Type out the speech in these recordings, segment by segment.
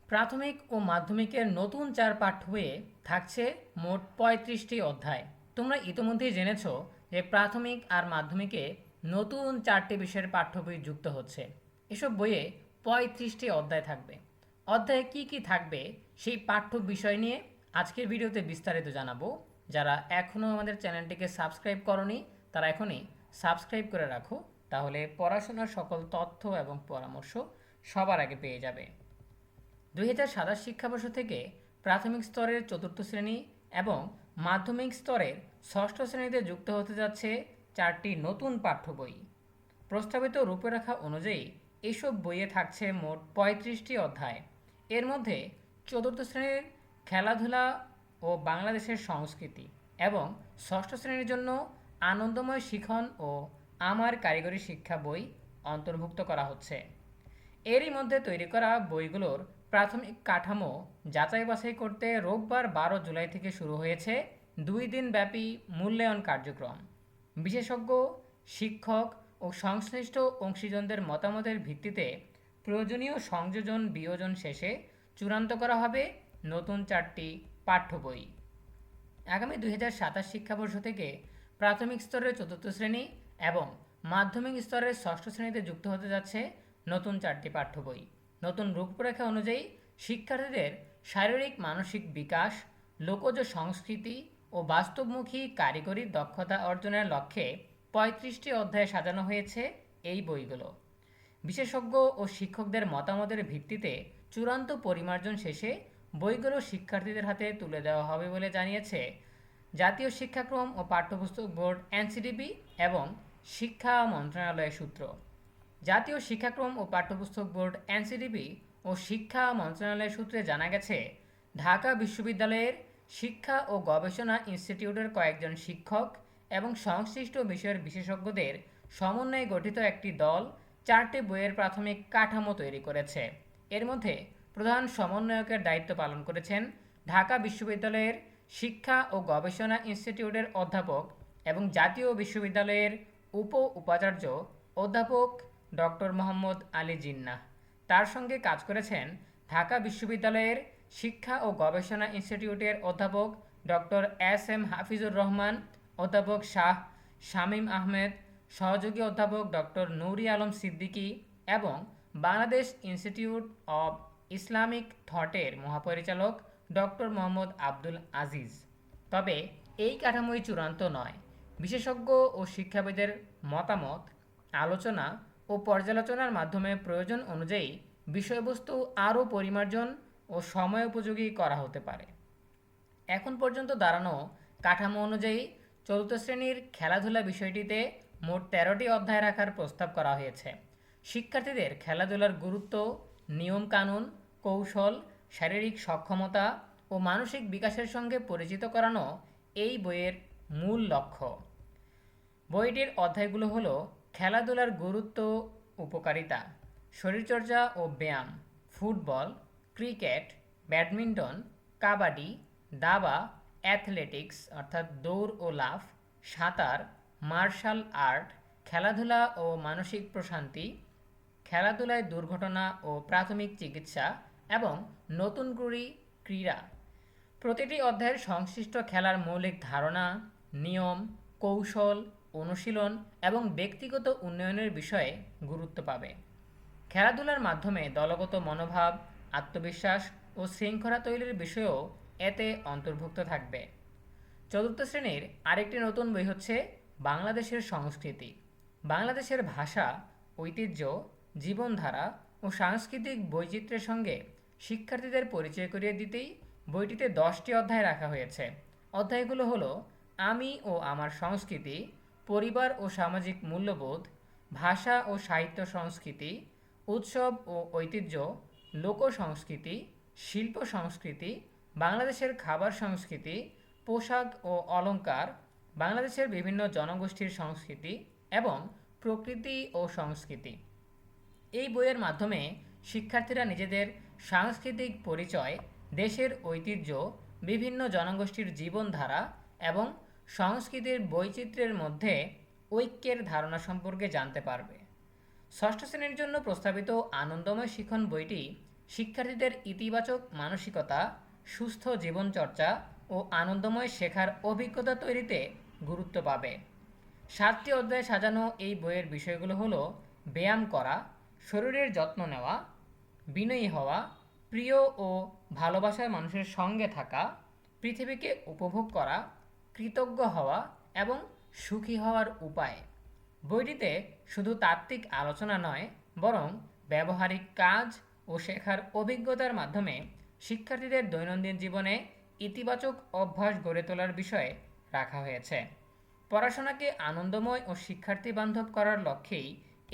প্রাথমিক ও মাধ্যমিকের নতুন 4 পাঠ্য বইয়ে থাকছে মোট 35টি অধ্যায়। তোমরা ইতোমধ্যেই জেনেছ যে প্রাথমিক আর মাধ্যমিকে নতুন 4টি বিষয়ের পাঠ্য বই যুক্ত হচ্ছে। এসব বইয়ে 35টি অধ্যায় থাকবে। অধ্যায়ে কি কি থাকবে সেই পাঠ্য বিষয় নিয়ে আজকের ভিডিওতে বিস্তারিত জানাবো। যারা এখনও আমাদের চ্যানেলটিকে সাবস্ক্রাইব করনি তারা এখনই সাবস্ক্রাইব করে রাখো, তাহলে পড়াশোনার সকল তথ্য এবং পরামর্শ সবার আগে পেয়ে যাবে। 2027 শিক্ষাবর্ষ থেকে প্রাথমিক স্তরের চতুর্থ শ্রেণী এবং মাধ্যমিক স্তরের ষষ্ঠ শ্রেণীতে যুক্ত হতে যাচ্ছে 4টি নতুন পাঠ্য বই। প্রস্তাবিত রূপরেখা অনুযায়ী এসব বইয়ে থাকছে মোট 35টি অধ্যায়। এর মধ্যে চতুর্থ শ্রেণীর খেলাধুলা ও বাংলাদেশের সংস্কৃতি এবং ষষ্ঠ শ্রেণীর জন্য আনন্দময় শিখন ও আমার কারিগরি শিক্ষা বই অন্তর্ভুক্ত করা হচ্ছে। এরই মধ্যে তৈরি করা বইগুলোর প্রাথমিক কাঠামো যাচাই বাছাই করতে রোববার 12 জুলাই থেকে শুরু হয়েছে 2 দিন ব্যাপী মূল্যায়ন কার্যক্রম। বিশেষজ্ঞ, শিক্ষক ও সংশ্লিষ্ট অংশীজনদের মতামতের ভিত্তিতে প্রয়োজনীয় সংযোজন বিয়োজন শেষে চূড়ান্ত করা হবে নতুন 4টি পাঠ্য বই। আগামী 2027 শিক্ষাবর্ষ থেকে প্রাথমিক স্তরের চতুর্থ শ্রেণী এবং মাধ্যমিক স্তরের ষষ্ঠ শ্রেণীতে যুক্ত হতে যাচ্ছে নতুন 4টি পাঠ্য বই। নতুন রূপরেখা অনুযায়ী শিক্ষার্থীদের শারীরিক মানসিক বিকাশ, লোকজ সংস্কৃতি ও বাস্তবমুখী কারিগরি দক্ষতা অর্জনের লক্ষ্যে 35টি অধ্যায়ে সাজানো হয়েছে এই বইগুলো। বিশেষজ্ঞ ও শিক্ষকদের মতামতের ভিত্তিতে চূড়ান্ত পরিমার্জন শেষে বইগুলো শিক্ষার্থীদের হাতে তুলে দেওয়া হবে বলে জানিয়েছে জাতীয় শিক্ষাক্রম ও পাঠ্যপুস্তক বোর্ড এনসিটিবি এবং শিক্ষা মন্ত্রণালয়ের সূত্র। জাতীয় শিক্ষাক্রম ও পাঠ্যপুস্তক বোর্ড এনসিটিবি ও শিক্ষা মন্ত্রণালয়ের সূত্রে জানা গেছে, ঢাকা বিশ্ববিদ্যালয়ের শিক্ষা ও গবেষণা ইনস্টিটিউটের কয়েকজন শিক্ষক এবং সংশ্লিষ্ট বিষয়ের বিশেষজ্ঞদের সমন্বয়ে গঠিত একটি দল 4টি বইয়ের প্রাথমিক কাঠামো তৈরি করেছে। এর মধ্যে প্রধান সমন্বয়কের দায়িত্ব পালন করেছেন ঢাকা বিশ্ববিদ্যালয়ের শিক্ষা ও গবেষণা ইনস্টিটিউটের অধ্যাপক এবং জাতীয় বিশ্ববিদ্যালয়ের উপাচার্য অধ্যাপক ডক্টর মোহাম্মদ আলী জিন্নাহ। তার সঙ্গে কাজ করেছেন ঢাকা বিশ্ববিদ্যালয়ের শিক্ষা ও গবেষণা ইনস্টিটিউটের অধ্যাপক ডক্টর এস.এম. হাফিজুর রহমান, অধ্যাপক শাহ শামীম আহমেদ, সহযোগী অধ্যাপক ডক্টর নূরি আলম সিদ্দিকী এবং বাংলাদেশ ইনস্টিটিউট অব ইসলামিক থটের মহাপরিচালক ডক্টর মোহাম্মদ আব্দুল আজিজ। তবে এই কাঠামোই চূড়ান্ত নয়। বিশেষজ্ঞ ও শিক্ষাবিদের মতামত, আলোচনা ও পর্যালোচনার মাধ্যমে প্রয়োজন অনুযায়ী বিষয়বস্তু আরও পরিমার্জন ও সময়োপযোগী করা হতে পারে। এখন পর্যন্ত দাঁড়ানো কাঠামো অনুযায়ী চতুর্থ শ্রেণীর খেলাধুলা বিষয়টিতে মোট 13টি অধ্যায় রাখার প্রস্তাব করা হয়েছে। শিক্ষার্থীদের খেলাধুলার গুরুত্ব, নিয়মকানুন, কৌশল, শারীরিক সক্ষমতা ও মানসিক বিকাশের সঙ্গে পরিচিত করানো এই বইয়ের মূল লক্ষ্য। বইটির অধ্যায়গুলো হলো খেলাধুলার গুরুত্ব, উপকারিতা, শরীরচর্চা ও ব্যায়াম, ফুটবল, ক্রিকেট, ব্যাডমিন্টন, কাবাডি, দাবা, অ্যাথলেটিক্স অর্থাৎ দৌড় ও লাফ, সাঁতার, মার্শাল আর্ট, খেলাধুলা ও মানসিক প্রশান্তি, খেলাধুলায় দুর্ঘটনা ও প্রাথমিক চিকিৎসা এবং নতুন ক্রীড়া। প্রতিটি অধ্যায়ের সংশ্লিষ্ট খেলার মৌলিক ধারণা, নিয়ম, কৌশল, অনুশীলন এবং ব্যক্তিগত উন্নয়নের বিষয়ে গুরুত্ব পাবে। খেলাধুলার মাধ্যমে দলগত মনোভাব, আত্মবিশ্বাস ও শৃঙ্খলা তৈরির বিষয়েও এতে অন্তর্ভুক্ত থাকবে। চতুর্থ শ্রেণীর আরেকটি নতুন বই হচ্ছে বাংলাদেশের সংস্কৃতি। বাংলাদেশের ভাষা, ঐতিহ্য, জীবনধারা ও সাংস্কৃতিক বৈচিত্র্যের সঙ্গে শিক্ষার্থীদের পরিচয় করিয়ে দিতেই বইটিতে 10টি অধ্যায় রাখা হয়েছে। অধ্যায়গুলো হলো আমি ও আমার সংস্কৃতি, পরিবার ও সামাজিক মূল্যবোধ, ভাষা ও সাহিত্য সংস্কৃতি, উৎসব ও ঐতিহ্য, লোক সংস্কৃতি, শিল্প সংস্কৃতি, বাংলাদেশের খাবার সংস্কৃতি, পোশাক ও অলংকার, বাংলাদেশের বিভিন্ন জনগোষ্ঠীর সংস্কৃতি এবং প্রকৃতি ও সংস্কৃতি। এই বইয়ের মাধ্যমে শিক্ষার্থীরা নিজেদের সাংস্কৃতিক পরিচয়, দেশের ঐতিহ্য, বিভিন্ন জনগোষ্ঠীর জীবনধারা এবং সংস্কৃতির বৈচিত্র্যের মধ্যে ঐক্যের ধারণা সম্পর্কে জানতে পারবে। ষষ্ঠ শ্রেণীর জন্য প্রস্তাবিত আনন্দময় শিখন বইটি শিক্ষার্থীদের ইতিবাচক মানসিকতা, সুস্থ জীবনচর্চা ও আনন্দময় শেখার অভিজ্ঞতা তৈরিতে গুরুত্ব পাবে। 7টি অধ্যায়ে সাজানো এই বইয়ের বিষয়গুলো হলো ব্যায়াম করা, শরীরের যত্ন নেওয়া, বিনয়ী হওয়া, প্রিয় ও ভালোবাসার মানুষের সঙ্গে থাকা, পৃথিবীকে উপভোগ করা, কৃতজ্ঞ হওয়া এবং সুখী হওয়ার উপায়। বইটিতে শুধু তাত্ত্বিক আলোচনা নয়, বরং ব্যবহারিক কাজ ও শেখার অভিজ্ঞতার মাধ্যমে শিক্ষার্থীদের দৈনন্দিন জীবনে ইতিবাচক অভ্যাস গড়ে তোলার বিষয়ে রাখা হয়েছে। পড়াশোনাকে আনন্দময় ও শিক্ষার্থী বান্ধব করার লক্ষ্যেই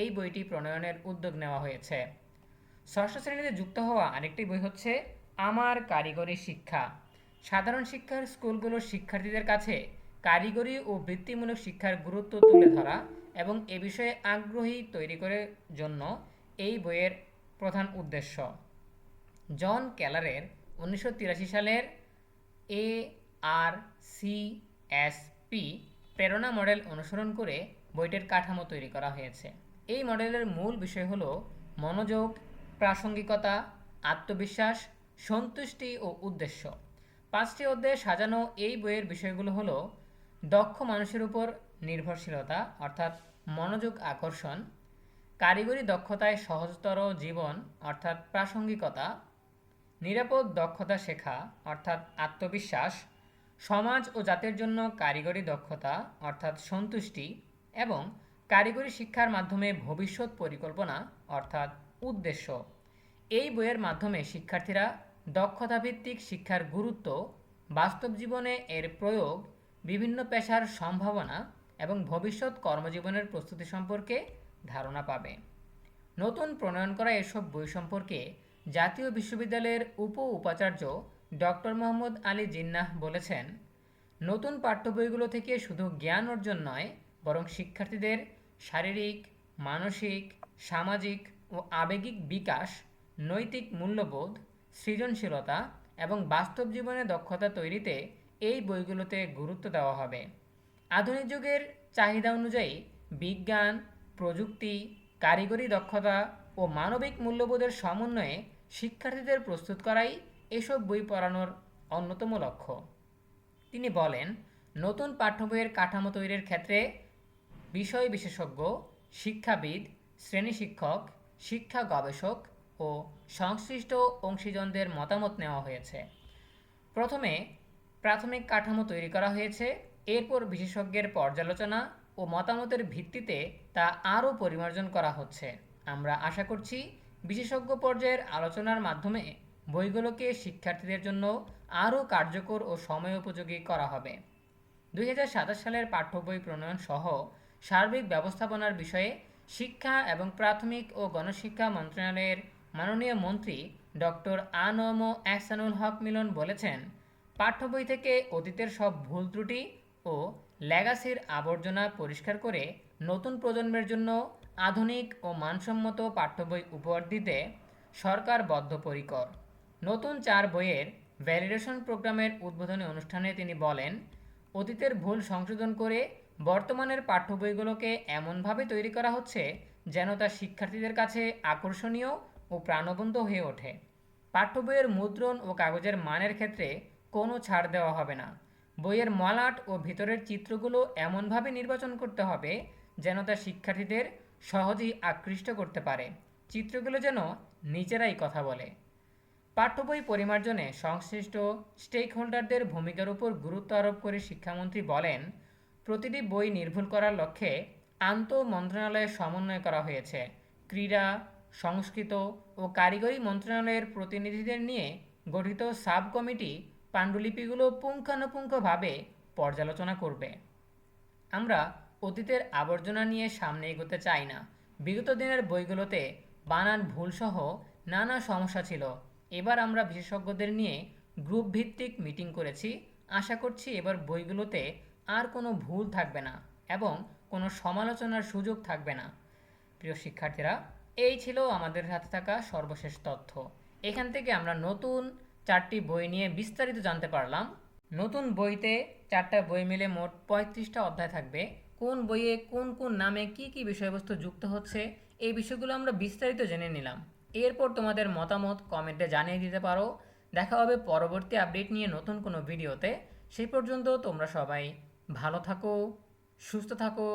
এই বইটি প্রণয়নের উদ্যোগ নেওয়া হয়েছে। ষষ্ঠ শ্রেণীতে যুক্ত হওয়া আরেকটি বই হচ্ছে আমার কারিগরি শিক্ষা। সাধারণ শিক্ষার স্কুলগুলোর শিক্ষার্থীদের কাছে কারিগরি ও বৃত্তিমূলক শিক্ষার গুরুত্ব তুলে ধরা এবং এ বিষয়ে আগ্রহী তৈরি করার জন্য এই বইয়ের প্রধান উদ্দেশ্য। জন কেলারের 1983 সালের ARCSP প্রেরণা মডেল অনুসরণ করে বইটির কাঠামো তৈরি করা হয়েছে। এই মডেলের মূল বিষয় হল মনোযোগ, প্রাসঙ্গিকতা, আত্মবিশ্বাস, সন্তুষ্টি ও উদ্দেশ্য। 5টি অধ্যায়ে সাজানো এই বইয়ের বিষয়গুলো হলো দক্ষ মানুষের উপর নির্ভরশীলতা অর্থাৎ মনোযোগ আকর্ষণ, কারিগরি দক্ষতায় সহজতর জীবন অর্থাৎ প্রাসঙ্গিকতা, নিরাপদ দক্ষতা শেখা অর্থাৎ আত্মবিশ্বাস, সমাজ ও জাতির জন্য কারিগরি দক্ষতা অর্থাৎ সন্তুষ্টি এবং কারিগরি শিক্ষার মাধ্যমে ভবিষ্যৎ পরিকল্পনা অর্থাৎ উদ্দেশ্য। এই বইয়ের মাধ্যমে শিক্ষার্থীরা দক্ষতাভিত্তিক শিক্ষার গুরুত্ব, বাস্তব জীবনে এর প্রয়োগ, বিভিন্ন পেশার সম্ভাবনা এবং ভবিষ্যৎ কর্মজীবনের প্রস্তুতি সম্পর্কে ধারণা পাবে। নতুন প্রণয়ন করা এসব বই সম্পর্কে জাতীয় বিশ্ববিদ্যালয়ের উপাচার্য ডক্টর মোহাম্মদ আলী জিন্নাহ বলেছেন, নতুন পাঠ্য বইগুলো থেকে শুধু জ্ঞান অর্জন নয়, বরং শিক্ষার্থীদের শারীরিক, মানসিক, সামাজিক ও আবেগিক বিকাশ, নৈতিক মূল্যবোধ, সৃজনশীলতা এবং বাস্তব জীবনে দক্ষতা তৈরিতে এই বইগুলোতে গুরুত্ব দেওয়া হবে। আধুনিক যুগের চাহিদা অনুযায়ী বিজ্ঞান, প্রযুক্তি, কারিগরি দক্ষতা ও মানবিক মূল্যবোধের সমন্বয়ে শিক্ষার্থীদের প্রস্তুত করাই এসব বই পড়ানোর অন্যতম লক্ষ্য। তিনি বলেন, নতুন পাঠ্য বইয়ের কাঠামো তৈরির ক্ষেত্রে বিষয় বিশেষজ্ঞ, শিক্ষাবিদ, শ্রেণী শিক্ষক, শিক্ষা গবেষক ও সংশ্লিষ্ট অংশীজনদের মতামত নেওয়া হয়েছে। প্রথমে প্রাথমিক কাঠামো তৈরি করা হয়েছে, এরপর বিশেষজ্ঞের পর্যালোচনা ও মতামতের ভিত্তিতে তা আরও পরিমার্জন করা হচ্ছে। আমরা আশা করছি বিশেষজ্ঞ পর্যায়ের আলোচনার মাধ্যমে বইগুলোকে শিক্ষার্থীদের জন্য আরও কার্যকর ও সময়োপযোগী করা হবে। 2027 সালের পাঠ্য বই প্রণয়ন সহ সার্বিক ব্যবস্থাপনার বিষয়ে শিক্ষা এবং প্রাথমিক ও গণশিক্ষা মন্ত্রণালয়ের মাননীয় মন্ত্রী ডক্টর আ.ন.ম এহসানুল হক মিলন বলেছেন, পাঠ্য বই থেকে অতীতের সব ভুল ত্রুটি ও লেগাসির আবর্জনা পরিষ্কার করে নতুন প্রজন্মের জন্য আধুনিক ও মানসম্মত পাঠ্য বই উপহার দিতে সরকার বদ্ধপরিকর। নতুন 4 বইয়ের ভ্যালিডেশন প্রোগ্রামের উদ্বোধনী অনুষ্ঠানে তিনি বলেন, অতীতের ভুল সংশোধন করে বর্তমানের পাঠ্য বইগুলোকে এমনভাবে তৈরি করা হচ্ছে যেন তা শিক্ষার্থীদের কাছে আকর্ষণীয় ও প্রাণবন্ত হয়ে ওঠে। পাঠ্য বইয়ের মুদ্রণ ও কাগজের মানের ক্ষেত্রে কোনো ছাড় দেওয়া হবে না। বইয়ের মলাট ও ভিতরের চিত্রগুলো এমনভাবে নির্বাচন করতে হবে যেন তা শিক্ষার্থীদের সহজেই আকৃষ্ট করতে পারে, চিত্রগুলো যেন নিজেরাই কথা বলে। পাঠ্য বই পরিমার্জনে সংশ্লিষ্ট স্টেক হোল্ডারদের ভূমিকার উপর গুরুত্ব আরোপ করে শিক্ষামন্ত্রী বলেন, প্রতিটি বই নির্ভুল করার লক্ষ্যে আন্তঃ মন্ত্রণালয়ের সমন্বয় করা হয়েছে। ক্রীড়া, সংস্কৃত ও কারিগরি মন্ত্রণালয়ের প্রতিনিধিদের নিয়ে গঠিত সাব কমিটি পাণ্ডুলিপিগুলো পুঙ্খানুপুঙ্খভাবে পর্যালোচনা করবে। আমরা অতীতের আবর্জনা নিয়ে সামনে এগোতে চাই না। বিগত দিনের বইগুলোতে বানান ভুলসহ নানা সমস্যা ছিল। এবার আমরা বিশেষজ্ঞদের নিয়ে গ্রুপ ভিত্তিক মিটিং করেছি। আশা করছি এবার বইগুলোতে আর কোনো ভুল থাকবে না এবং কোনো সমালোচনার সুযোগ থাকবে না। প্রিয় শিক্ষার্থীরা, এই ছিল আমাদের হাতে থাকা সর্বশেষ তথ্য। এখান থেকে আমরা নতুন 4টি বই নিয়ে বিস্তারিত জানতে পারলাম। নতুন বইতে 4টা বই মিলে মোট 35টা অধ্যায় থাকবে। কোন বইয়ে কোন কোন নামে কি কি বিষয়বস্তু যুক্ত হচ্ছে এই বিষয়গুলো আমরা বিস্তারিত জেনে নিলাম। এরপর তোমাদের মতামত কমেন্টে জানিয়ে দিতে পারো। দেখা হবে পরবর্তী আপডেট নিয়ে নতুন কোনো ভিডিওতে। সেই পর্যন্ত তোমরা সবাই ভালো থাকো, সুস্থ থাকো,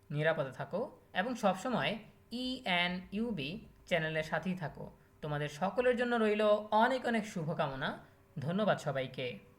নিরাপদে থাকো এবং সবসময় ইএনইউবি চ্যানেলের সাথেই থাকো। তোমাদের সকলের জন্য রইল অনেক অনেক শুভকামনা। ধন্যবাদ সবাইকে।